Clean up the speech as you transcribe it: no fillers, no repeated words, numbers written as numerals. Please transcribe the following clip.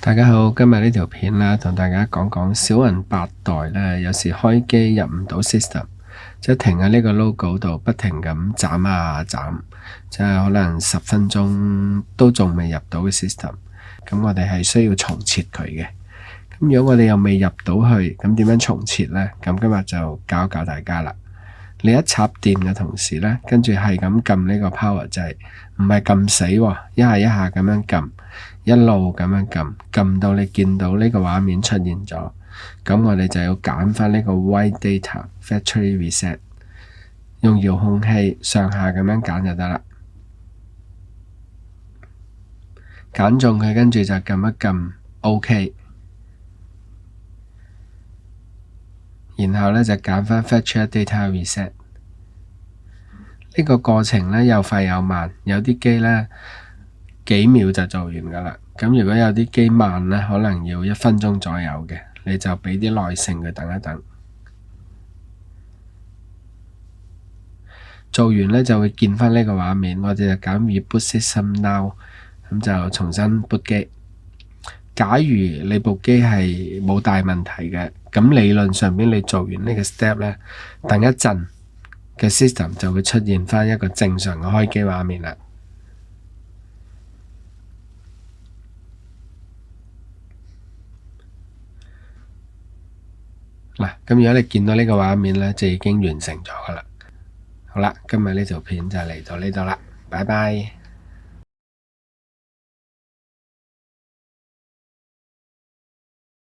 大家好，今日呢條片啦，同大家講講小人8代咧，有時開機入唔到 system，即係停喺呢個 logo 度，不停咁斬啊斬，即係可能10分鐘都仲未入到嘅 system，咁我哋係需要重設佢嘅。咁如果我哋又未入到去，咁點樣重設呢？咁今日就教一教大家啦。你一插電嘅同時呢，跟住係咁撳呢個 power 掣，唔係撳死喎，一下一下咁樣撳，一路咁樣撳，撳到你見到呢個畫面出現咗，咁我哋就要揀翻呢個 White Data Factory Reset， 用遙控器上下咁樣揀就得啦。揀中佢，跟住就撳一撳 OK， 然後呢就揀翻 Factory Data Reset。呢個過程呢又快又慢，有啲機呢幾秒就做完噶啦。咁如果有啲機慢呢，可能要1分鐘左右嘅，你就俾啲耐性佢等一等。做完呢就會見翻呢個畫面，我哋就揀 Reboot System Now， 咁就重新 boot 機。假如你部機係冇大問題嘅，咁理論上邊你做完呢個 step 呢，等一陣嘅 system 就會出現翻一個正常嘅開機畫面啦。嗱，咁如果你見到呢個畫面呢，就已經完成咗噶啦。好啦，今日呢條片就嚟到呢度啦，拜拜。